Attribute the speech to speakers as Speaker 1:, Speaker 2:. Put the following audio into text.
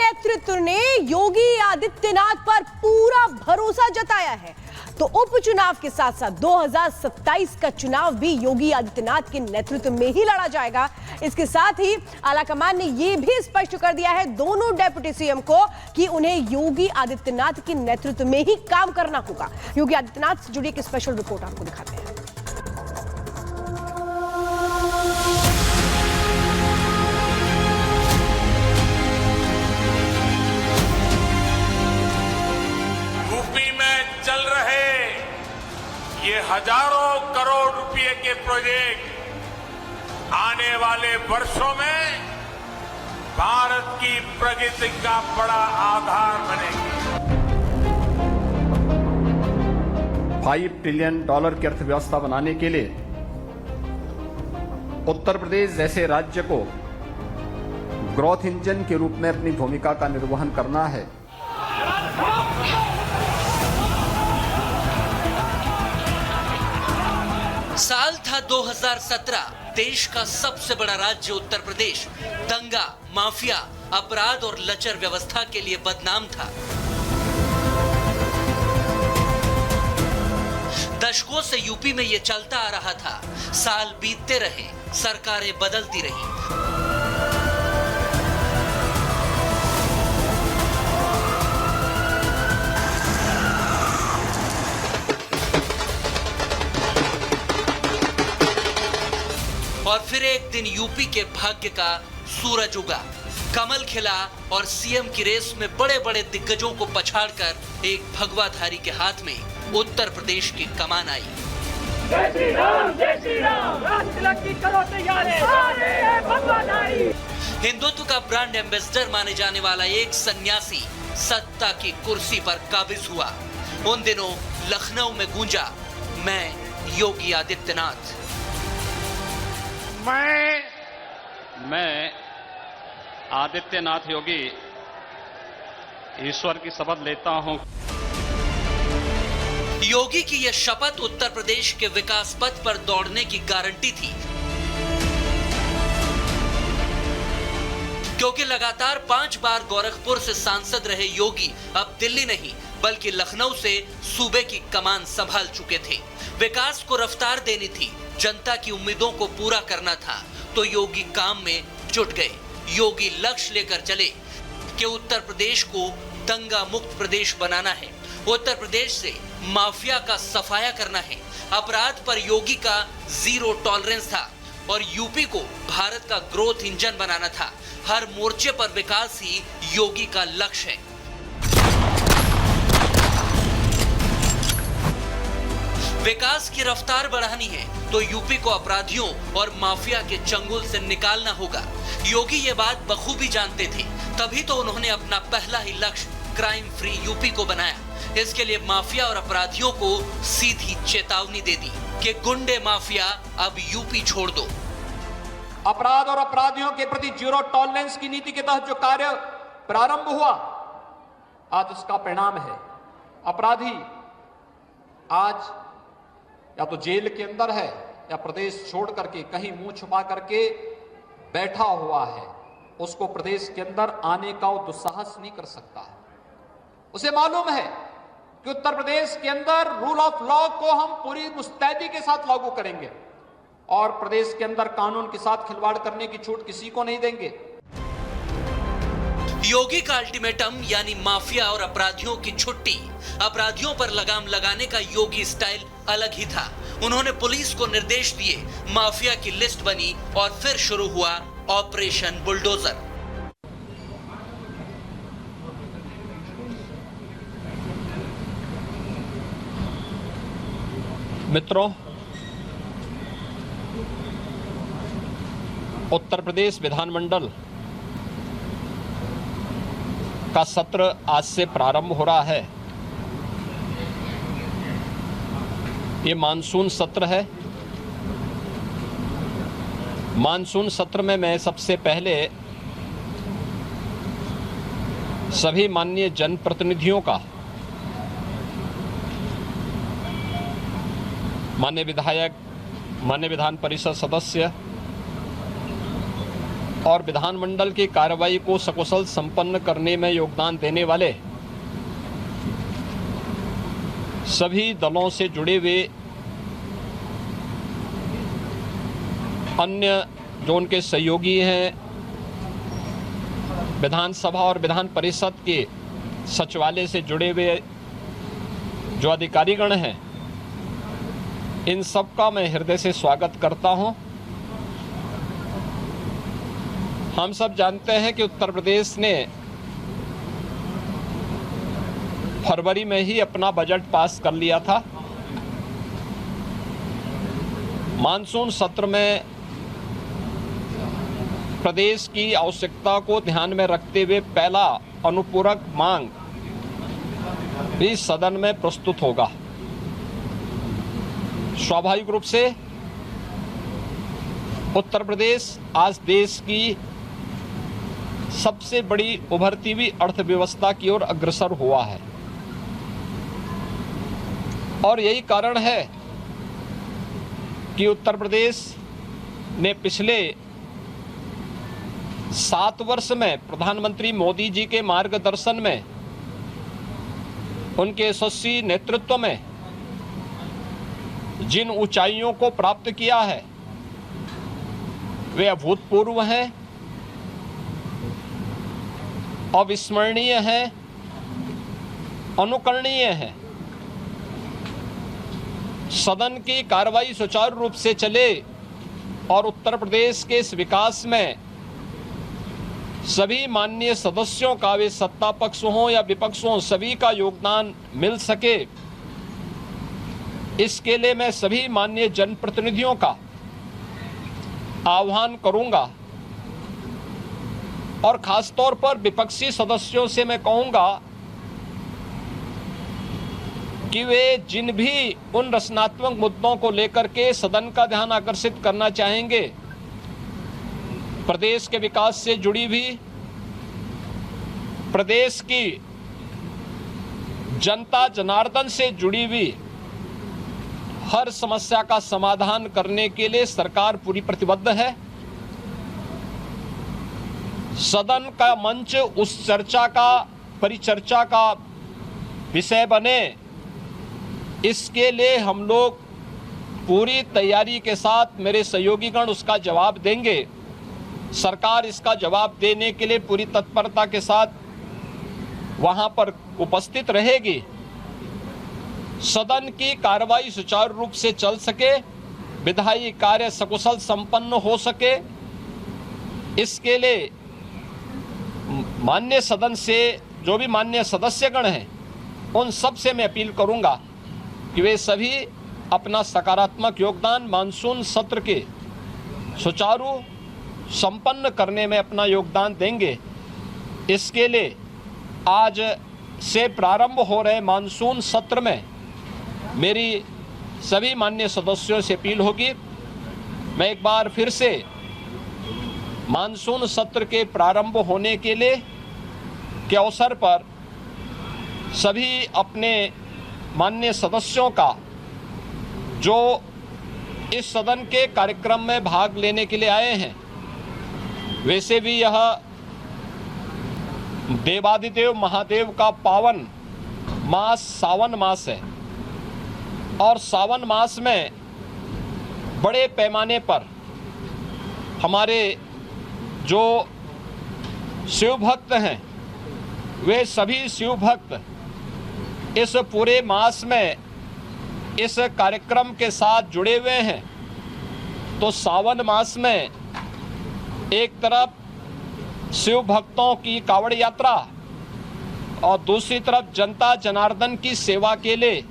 Speaker 1: नेतृत्व ने योगी आदित्यनाथ पर पूरा भरोसा जताया है, तो उपचुनाव के साथ साथ 2027 का चुनाव भी योगी आदित्यनाथ के नेतृत्व में ही लड़ा जाएगा। इसके साथ ही आलाकमान ने यह भी स्पष्ट कर दिया है दोनों डेप्यूटी सीएम को कि उन्हें योगी आदित्यनाथ के नेतृत्व में ही काम करना होगा। योगी आदित्यनाथ से जुड़ी एक स्पेशल रिपोर्ट आपको दिखाते हैं।
Speaker 2: चल रहे ये हजारों करोड़ रुपए के प्रोजेक्ट आने वाले वर्षों में भारत की प्रगति का बड़ा आधार बनेंगे।
Speaker 3: $5 ट्रिलियन की अर्थव्यवस्था बनाने के लिए उत्तर प्रदेश जैसे राज्य को ग्रोथ इंजन के रूप में अपनी भूमिका का निर्वहन करना है।
Speaker 4: साल था 2017। देश का सबसे बड़ा राज्य उत्तर प्रदेश दंगा, माफिया, अपराध और लचर व्यवस्था के लिए बदनाम था। दशकों से यूपी में ये चलता आ रहा था। साल बीतते रहे, सरकारें बदलती रही। और फिर एक दिन यूपी के भाग्य का सूरज उगा, कमल खिला और सीएम की रेस में बड़े बड़े दिग्गजों को पछाड़कर एक भगवाधारी के हाथ में उत्तर प्रदेश की कमान आई।
Speaker 5: जय श्री राम, जय श्री राम, राज तिलक की करो तैयारी, भगवाधारी।
Speaker 4: हिंदुत्व का ब्रांड एम्बेसडर माने जाने वाला एक सन्यासी सत्ता की कुर्सी पर काबिज हुआ। उन दिनों लखनऊ में गूंजा, मैं योगी आदित्यनाथ।
Speaker 3: मैं आदित्यनाथ योगी ईश्वर की शपथ लेता हूं।
Speaker 4: योगी की यह शपथ उत्तर प्रदेश के विकास पथ पर दौड़ने की गारंटी थी, क्योंकि लगातार 5 बार गोरखपुर से सांसद रहे योगी अब दिल्ली नहीं बल्कि लखनऊ से सूबे की कमान संभाल चुके थे। विकास को रफ्तार देनी थी, जनता की उम्मीदों को पूरा करना था, तो योगी काम में जुट गए। योगी लक्ष्य लेकर चले कि उत्तर प्रदेश को दंगा मुक्त प्रदेश बनाना है, उत्तर प्रदेश से माफिया का सफाया करना है। अपराध पर योगी का जीरो टॉलरेंस था और यूपी को भारत का ग्रोथ इंजन बनाना था। हर मोर्चे पर विकास ही योगी का लक्ष्य है। विकास की रफ्तार बढ़ानी है तो यूपी को अपराधियों और माफिया के चंगुल से निकालना होगा। योगी ये बात बखूबी जानते थे, तभी तो उन्होंने अपना पहला ही लक्ष्य क्राइम फ्री यूपी को बनाया। इसके लिए माफिया और अपराधियों को सीधी चेतावनी दे दी कि गुंडे माफिया अब यूपी छोड़ दो।
Speaker 6: अपराध और अपराधियों के प्रति जीरो टॉलरेंस की नीति के तहत जो कार्य प्रारंभ हुआ, आज उसका परिणाम है। अपराधी आज या तो जेल के अंदर है या प्रदेश छोड़ करके कहीं मुंह छुपा करके बैठा हुआ है। उसको प्रदेश के अंदर आने का वो दुस्साहस नहीं कर सकता है। उसे मालूम है कि उत्तर प्रदेश के अंदर रूल ऑफ लॉ को हम पूरी मुस्तैदी के साथ लागू करेंगे और प्रदेश के अंदर कानून के साथ खिलवाड़ करने की छूट किसी को नहीं देंगे।
Speaker 4: योगी का अल्टीमेटम यानी माफिया और अपराधियों की छुट्टी। अपराधियों पर लगाम लगाने का योगी स्टाइल अलग ही था। उन्होंने पुलिस को निर्देश दिए, माफिया की लिस्ट बनी और फिर शुरू हुआ ऑपरेशन बुलडोजर।
Speaker 3: मित्रों, उत्तर प्रदेश विधानमंडल का सत्र आज से प्रारंभ हो रहा है। ये मानसून सत्र है। मानसून सत्र में मैं सबसे पहले सभी माननीय जनप्रतिनिधियों का, माननीय विधायक, माननीय विधान परिषद सदस्य,
Speaker 6: और विधानमंडल की कार्रवाई को सकुशल संपन्न करने में योगदान देने वाले सभी दलों से जुड़े हुए अन्य जो उनके सहयोगी हैं, विधानसभा और विधान परिषद के सचिवालय से जुड़े हुए जो अधिकारीगण हैं, इन सब का मैं हृदय से स्वागत करता हूं। हम सब जानते हैं कि उत्तर प्रदेश ने फरवरी में ही अपना बजट पास कर लिया था। मानसून सत्र में प्रदेश की आवश्यकता को ध्यान में रखते हुए पहला अनुपूरक मांग भी सदन में प्रस्तुत होगा। स्वाभाविक रूप से उत्तर प्रदेश आज देश की सबसे बड़ी उभरती हुई अर्थव्यवस्था की ओर अग्रसर हुआ है और यही कारण है कि उत्तर प्रदेश ने पिछले 7 वर्ष में प्रधानमंत्री मोदी जी के मार्गदर्शन में, उनके यशस्वी नेतृत्व में जिन ऊंचाइयों को प्राप्त किया है वे अभूतपूर्व हैं, अविस्मरणीय हैं, अनुकरणीय हैं। सदन की कार्रवाई सुचारू रूप से चले और उत्तर प्रदेश के इस विकास में सभी माननीय सदस्यों का, वे सत्ता पक्ष हों या विपक्ष हों, सभी का योगदान मिल सके, इसके लिए मैं सभी माननीय जनप्रतिनिधियों का आह्वान करूंगा और खासतौर पर विपक्षी सदस्यों से मैं कहूंगा कि वे जिन भी उन रचनात्मक मुद्दों को लेकर के सदन का ध्यान आकर्षित करना चाहेंगे, प्रदेश के विकास से जुड़ी हुई, प्रदेश की जनता जनार्दन से जुड़ी हुई हर समस्या का समाधान करने के लिए सरकार पूरी प्रतिबद्ध है। सदन का मंच उस चर्चा का, परिचर्चा का विषय बने, इसके लिए हम लोग पूरी तैयारी के साथ, मेरे सहयोगीगण उसका जवाब देंगे। सरकार इसका जवाब देने के लिए पूरी तत्परता के साथ वहां पर उपस्थित रहेगी। सदन की कार्रवाई सुचारू रूप से चल सके, विधायी कार्य सकुशल संपन्न हो सके, इसके लिए माननीय सदन से जो भी माननीय सदस्यगण हैं, उन सब से मैं अपील करूंगा कि वे सभी अपना सकारात्मक योगदान मानसून सत्र के सुचारू संपन्न करने में अपना योगदान देंगे। इसके लिए आज से प्रारंभ हो रहे मानसून सत्र में मेरी सभी माननीय सदस्यों से अपील होगी। मैं एक बार फिर से मानसून सत्र के प्रारंभ होने के लिए के अवसर पर सभी अपने माननीय सदस्यों का, जो इस सदन के कार्यक्रम में भाग लेने के लिए आए हैं, वैसे भी यह देवादिदेव महादेव का पावन मास सावन मास है और सावन मास में बड़े पैमाने पर हमारे जो शिव भक्त हैं, वे सभी शिव भक्त इस पूरे मास में इस कार्यक्रम के साथ जुड़े हुए हैं। तो सावन मास में एक तरफ शिव भक्तों की कावड़ यात्रा और दूसरी तरफ जनता जनार्दन की सेवा के लिए